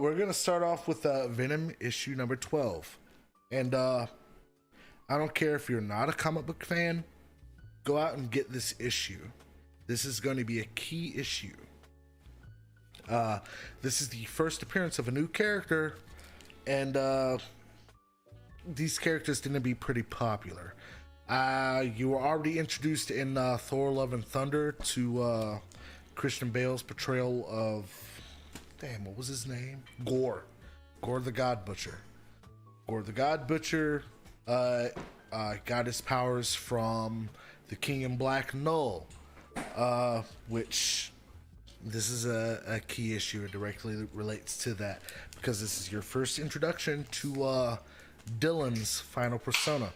we're gonna start off with Venom issue number 12, and I don't care if you're not a comic book fan, go out and get this issue. This is going to be a key issue. This is the first appearance of a new character, and these characters tend to be pretty popular. You were already introduced in Thor: Love and Thunder to Christian Bale's portrayal of, what was his name? Gore the God Butcher. Gore the God Butcher got his powers from the King in Black Null, which this is a key issue. It directly relates to that because this is your first introduction to Dylan's final persona.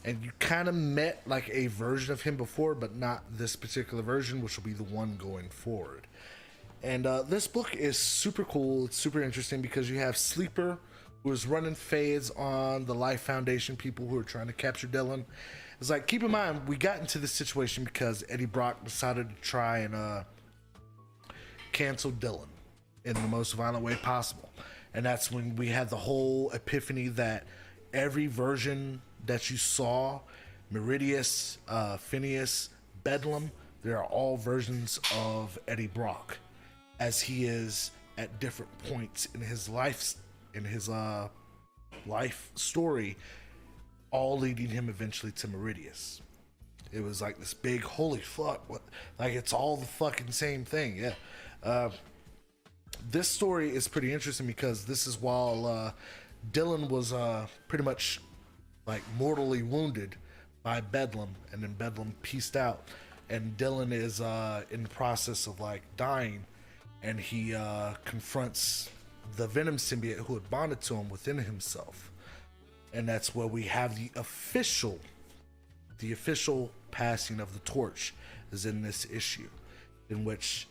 And you kind of met like a version of him before, but not this particular version, which will be the one going forward. And this book is super cool. It's super interesting because you have Sleeper, who is running fades on the Life Foundation people who are trying to capture Dylan. It's like, keep in mind, we got into this situation because Eddie Brock decided to try and cancel Dylan in the most violent way possible. And that's when we had the whole epiphany that every version that you saw, Meridius, Phineas, Bedlam, they are all versions of Eddie Brock, as he is at different points in his life, life story, all leading him eventually to Meridius. It was like this big, holy fuck, what? Like it's all the fucking same thing, yeah. This story is pretty interesting because this is while Dylan was pretty much like mortally wounded by Bedlam, and then Bedlam pieced out, and Dylan is in the process of like dying, and he confronts the Venom symbiote who had bonded to him within himself, and that's where we have the official passing of the torch is in this issue, in which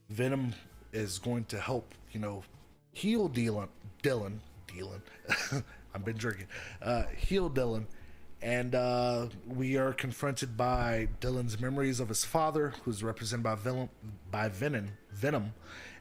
Venom is going to help, heal Dylan. I've been drinking. Heal Dylan, and we are confronted by Dylan's memories of his father, who's represented by Venom,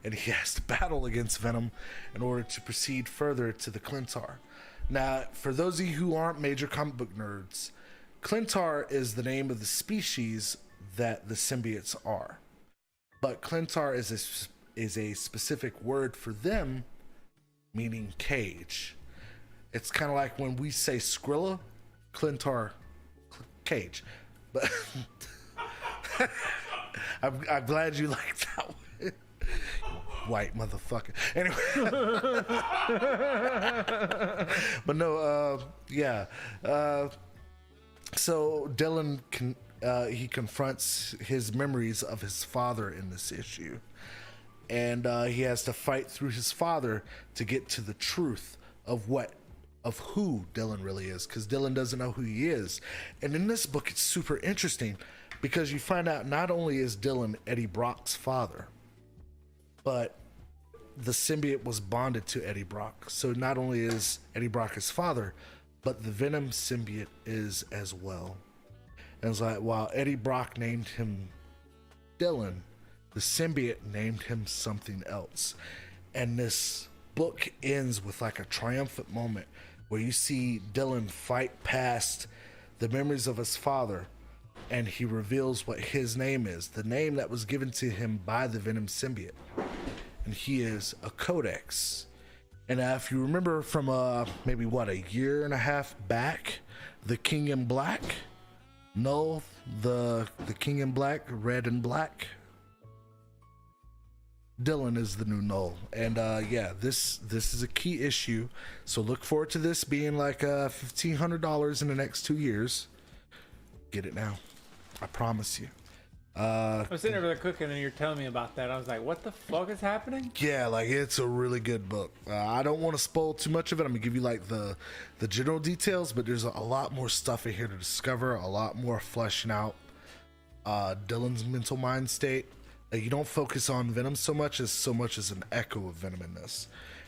and he has to battle against Venom in order to proceed further to the Clintar. Now, for those of you who aren't major comic book nerds, Clintar is the name of the species that the symbiotes are, but Clintar is a specific word for them, meaning cage. It's kind of like when we say Skrilla, Clintar, cage. But I'm glad you liked that one. White motherfucker. Anyway. But no, yeah. So Dylan he confronts his memories of his father in this issue. And he has to fight through his father to get to the truth of who Dylan really is, because Dylan doesn't know who he is. And in this book, it's super interesting because you find out not only is Dylan Eddie Brock's father, but the symbiote was bonded to Eddie Brock. So not only is Eddie Brock his father, but the Venom symbiote is as well. And it's like, while Eddie Brock named him Dylan, the symbiote named him something else. And this book ends with like a triumphant moment where you see Dylan fight past the memories of his father, and he reveals what his name is, the name that was given to him by the Venom symbiote. And he is a Codex. And if you remember from maybe a year and a half back, the King in Black, no, the King in Black, red and black, Dylan is the new Null. And yeah, this is a key issue, so look forward to this being like $1,500 in the next 2 years. Get it now, I promise you. I was sitting over there cooking and you're telling me about that. I was like, what the fuck is happening? Yeah, like it's a really good book. I don't want to spoil too much of it. I'm gonna give you like the general details, but there's a lot more stuff in here to discover, a lot more fleshing out Dylan's mental mind state. You don't focus on Venom so much as an echo of Venom in this,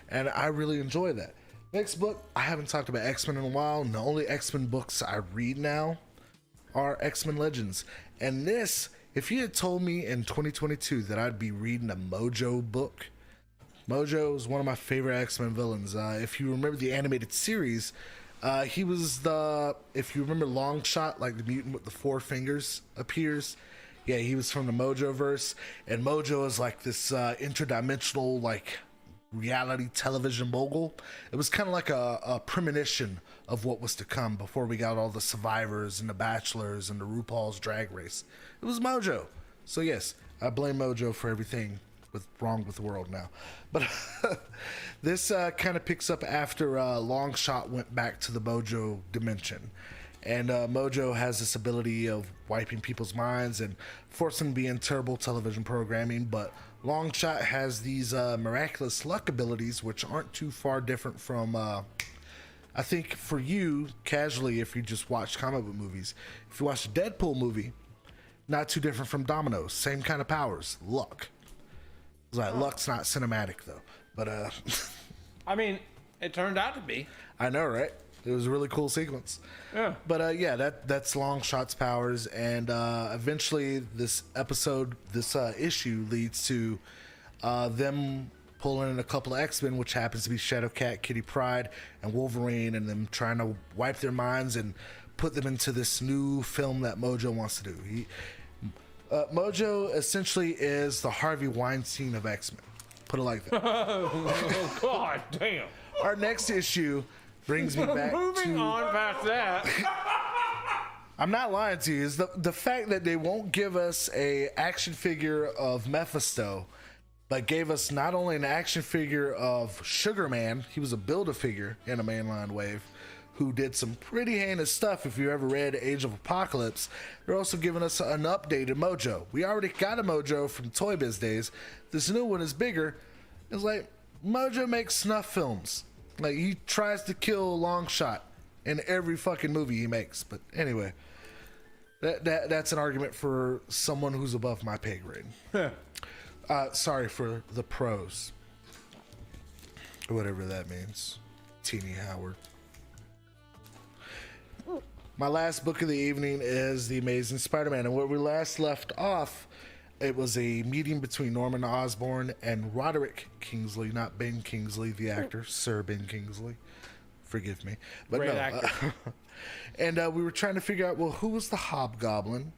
and I really enjoy that. Next book, I haven't talked about X-Men in a while, and the only X-Men books I read now are X-Men Legends. And this, if you had told me in 2022 that I'd be reading a Mojo book, Mojo is one of my favorite X-Men villains. If you remember the animated series, he was if you remember Longshot, like the mutant with the 4 fingers appears. Yeah, he was from the Mojo verse, and Mojo is like this interdimensional, like, reality television mogul. It was kind of like a premonition of what was to come before we got all the Survivors and the Bachelors and the RuPaul's Drag Race. It was Mojo. So yes, I blame Mojo for everything wrong with the world now. But this kind of picks up after Longshot went back to the Mojo dimension. And Mojo has this ability of wiping people's minds and forcing them to be in terrible television programming, but Longshot has these miraculous luck abilities, which aren't too far different from, I think for you, casually, if you just watch comic book movies, if you watch a Deadpool movie, not too different from Domino's, same kind of powers, luck. It's like, luck's not cinematic, though, but... I mean, it turned out to be. I know, right? It was a really cool sequence. Yeah. But yeah, that's Longshot's powers, and eventually this issue leads to them pulling in a couple of X-Men, which happens to be Shadowcat, Kitty Pryde, and Wolverine, and them trying to wipe their minds and put them into this new film that Mojo wants to do. Mojo essentially is the Harvey Weinstein of X-Men. Put it like that. Oh, God damn. Our next issue brings me back Moving on past that. I'm not lying to you. Is the fact that they won't give us a action figure of Mephisto, but gave us not only an action figure of Sugar Man, he was a Build-A-Figure in a mainline wave, who did some pretty heinous stuff. If you ever read Age of Apocalypse, they're also giving us an updated Mojo. We already got a Mojo from Toy Biz days. This new one is bigger. It's like, Mojo makes snuff films. Like, he tries to kill Longshot in every fucking movie he makes. But anyway, that's an argument for someone who's above my pay grade. Sorry for the pros. Whatever that means. Teeny Howard. My last book of the evening is The Amazing Spider-Man. And where we last left off, it was a meeting between Norman Osborn and Roderick Kingsley, not Ben Kingsley, the actor, Sir Ben Kingsley. Forgive me. But Great no. actor. And we were trying to figure out, well, who was the hobgoblin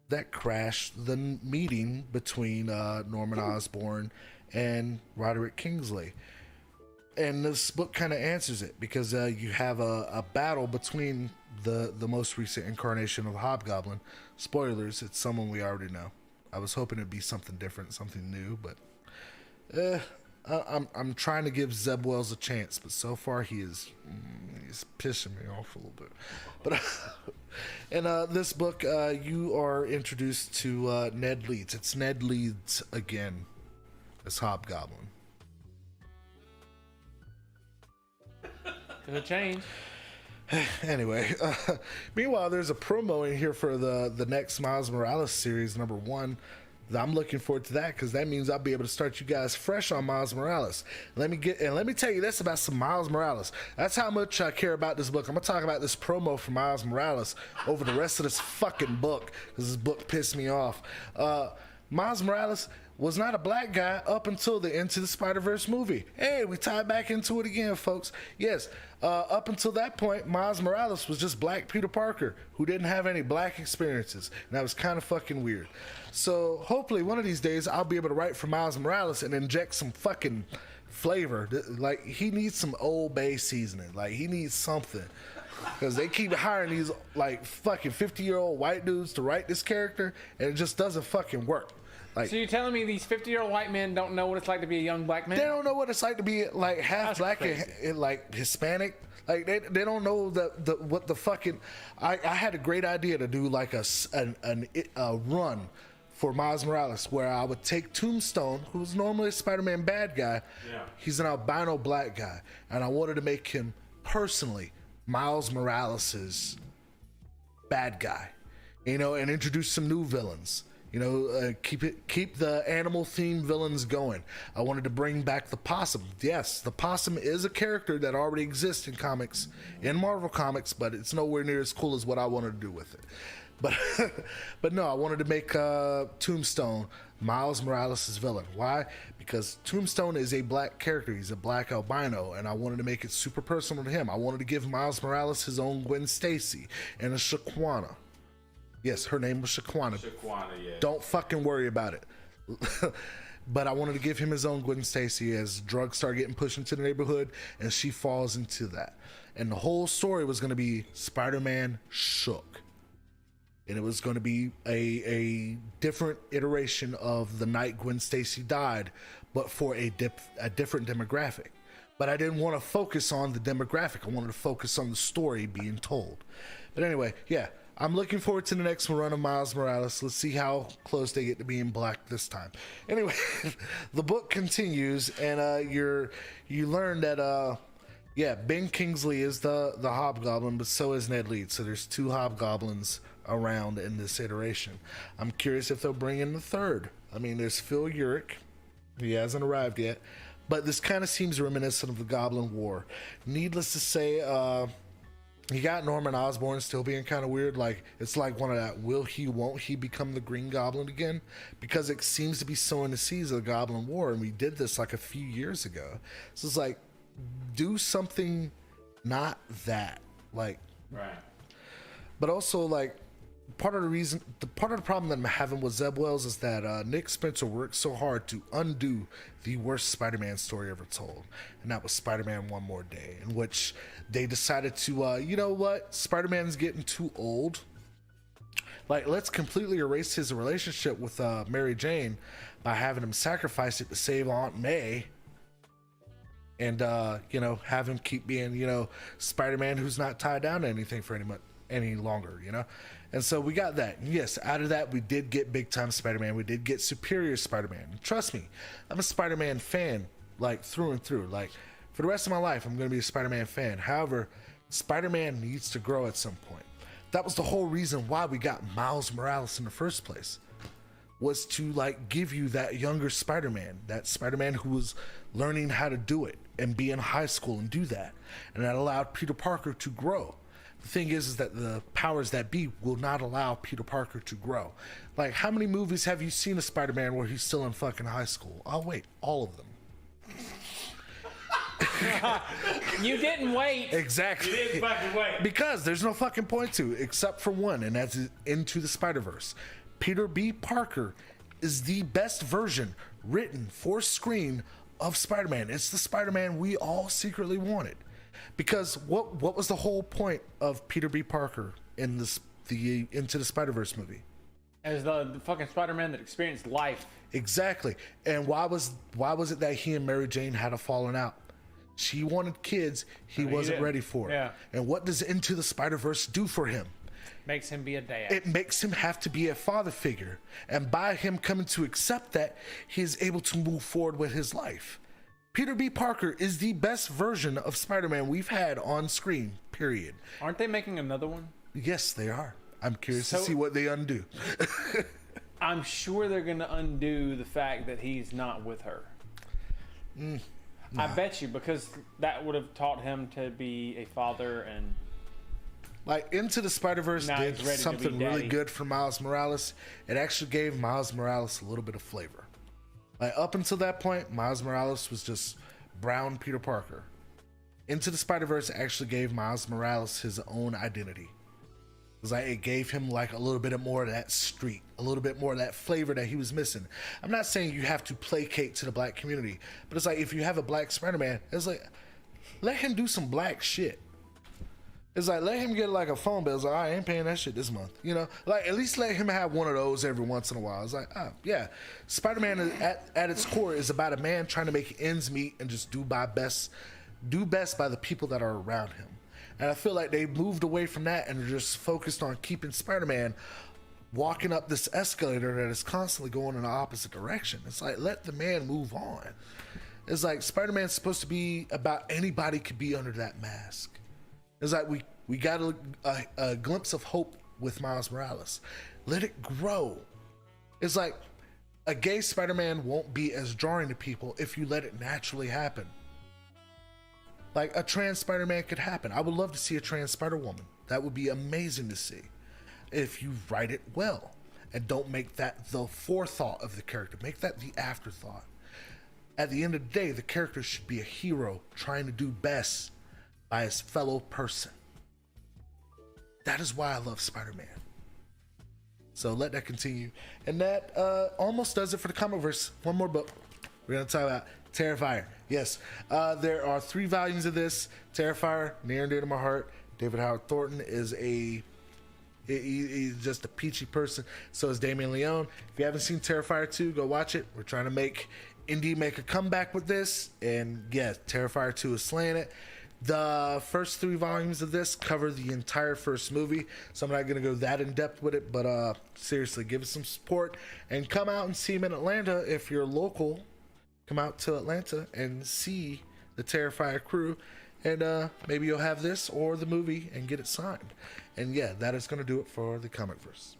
that crashed the meeting between Norman Osborn and Roderick Kingsley? And this book kind of answers it, because you have a battle between the most recent incarnation of the Hobgoblin. Spoilers, it's someone we already know. I was hoping it'd be something different, something new, but I'm trying to give Zeb Wells a chance, but so far he's pissing me off a little bit. But in this book, you are introduced to Ned Leeds. It's Ned Leeds again as Hobgoblin. Could change. Anyway, meanwhile, there's a promo in here for the next Miles Morales series, #1. I'm looking forward to that, because that means I'll be able to start you guys fresh on Miles Morales. Let me tell you this about some Miles Morales. That's how much I care about this book. I'm gonna talk about this promo for Miles Morales over the rest of this fucking book, because this book pissed me off. Miles Morales was not a black guy up until the Into the Spider-Verse movie. Hey, we tied back into it again, folks. Yes, up until that point, Miles Morales was just black Peter Parker, who didn't have any black experiences. And that was kind of fucking weird. So hopefully one of these days I'll be able to write for Miles Morales and inject some fucking flavor. Like, he needs some Old Bay seasoning. Like, he needs something. Because they keep hiring these, like, fucking 50-year-old white dudes to write this character, and it just doesn't fucking work. Like, So you're telling me these 50-year-old white men don't know what it's like to be a young black man? they don't know what it's like to be, like, half black and like Hispanic. Like, they don't know what the fucking... I had a great idea to do, like, a run for Miles Morales, where I would take Tombstone, who's normally a Spider-Man bad guy. Yeah. He's an albino black guy, and I wanted to make him personally Miles Morales's bad guy, you know, and introduce some new villains. You know, keep the animal themed villains going. I wanted to bring back the Possum. Yes, the Possum is a character that already exists in comics, in Marvel Comics, but it's nowhere near as cool as what I wanted to do with it. But but no, I wanted to make Tombstone Miles Morales' villain. Why? Because Tombstone is a black character. He's a black albino, and I wanted to make it super personal to him. I wanted to give Miles Morales his own Gwen Stacy and a Shaquana. Yes, her name was Shaquana. Shaquana, yeah. Don't fucking worry about it. But I wanted to give him his own Gwen Stacy as drugs start getting pushed into the neighborhood, and she falls into that. And the whole story was going to be Spider-Man shook. And it was going to be a different iteration of the night Gwen Stacy died, but for a different demographic. But I didn't want to focus on the demographic. I wanted to focus on the story being told. But anyway, yeah, I'm looking forward to the next run of Miles Morales. Let's see how close they get to being black this time. Anyway, the book continues, and you learn that Ben Kingsley is the Hobgoblin, but so is Ned Leeds. So there's 2 Hobgoblins around in this iteration. I'm curious if they'll bring in the third. I mean, there's Phil Urich. He hasn't arrived yet, but this kind of seems reminiscent of the Goblin War. Needless to say, you got Norman Osborn still being kind of weird. Like, it's like one of that will he, won't he become the Green Goblin again? Because it seems to be sowing the seeds of the Goblin War, and we did this like a few years ago. So it's like, do something not that. Like, right. But also, like, part of the problem that I'm having with Zeb Wells is that Nick Spencer worked so hard to undo the worst Spider-Man story ever told, and that was Spider-Man One More Day, in which they decided to, you know what, Spider-Man's getting too old. Like, let's completely erase his relationship with Mary Jane by having him sacrifice it to save Aunt May. And, have him keep being, Spider-Man who's not tied down to anything for any longer, And so we got that. And yes, out of that, we did get big-time Spider-Man. We did get superior Spider-Man. And trust me, I'm a Spider-Man fan, like, through and through. Like, for the rest of my life, I'm going to be a Spider-Man fan. However, Spider-Man needs to grow at some point. That was the whole reason why we got Miles Morales in the first place, was to, like, give you that younger Spider-Man, that Spider-Man who was learning how to do it and be in high school and do that. And that allowed Peter Parker to grow. The thing is that the powers that be will not allow Peter Parker to grow. Like, how many movies have you seen of Spider-Man where he's still in fucking high school? Oh, wait, all of them. You didn't wait. Exactly. You didn't fucking wait. Because there's no fucking point to it, except for one, and that's Into the Spider-Verse. Peter B. Parker is the best version written for screen of Spider-Man. It's the Spider-Man we all secretly wanted. Because what was the whole point of Peter B. Parker in the Into the Spider-Verse movie? As the fucking Spider-Man that experienced life. Exactly. And why was it that he and Mary Jane had a falling out? She wanted kids he wasn't ready for. Yeah. And what does Into the Spider-Verse do for him? Makes him be a dad. It makes him have to be a father figure. And by him coming to accept that, he is able to move forward with his life. Peter B. Parker is the best version of Spider-Man we've had on screen, period. Aren't they making another one? Yes, they are. I'm curious to see what they undo. I'm sure they're going to undo the fact that he's not with her. Nah. I bet you, because that would have taught him to be a father and... Like, Into the Spider-Verse did something really good for Miles Morales. It actually gave Miles Morales a little bit of flavor. Like, up until that point, Miles Morales was just brown Peter Parker. Into the Spider-Verse actually gave Miles Morales his own identity. It was like, it gave him like a little bit more of that street, a little bit more of that flavor that he was missing. I'm not saying you have to placate to the black community, but it's like, if you have a black Spider-Man, it's like, let him do some black shit. It's like, let him get like a phone bill. It's like, I ain't paying that shit this month. Like, at least let him have one of those every once in a while. It's like, yeah. Spider-Man at its core is about a man trying to make ends meet and just do best by the people that are around him. And I feel like they moved away from that and are just focused on keeping Spider-Man walking up this escalator that is constantly going in the opposite direction. It's like, let the man move on. It's like, Spider-Man's supposed to be about anybody could be under that mask. It's like, we got a glimpse of hope with Miles Morales. Let it grow. It's like, a gay Spider-Man won't be as jarring to people if you let it naturally happen. Like, a trans Spider-Man could happen. I would love to see a trans Spider-Woman. That would be amazing to see. if you write it well and don't make that the forethought of the character. Make that the afterthought. At the end of the day, the character should be a hero trying to do best by his fellow person. That is why I love Spider-Man. So let that continue. And that almost does it for the comic verse. One more book. We're going to talk about Terrifier. Yes, there are 3 volumes of this. Terrifier, near and dear to my heart. David Howard Thornton is he's just a peachy person. So is Damian Leone. If you haven't seen Terrifier 2, go watch it. We're trying to make Indy make a comeback with this. And yeah, Terrifier 2 is slaying it. The first 3 volumes of this cover the entire first movie, so I'm not going to go that in depth with it, but seriously, give it some support and come out and see him in Atlanta if you're local. Come out to Atlanta and see the Terrifier crew, and maybe you'll have this or the movie and get it signed. And yeah, that is going to do it for the comic verse.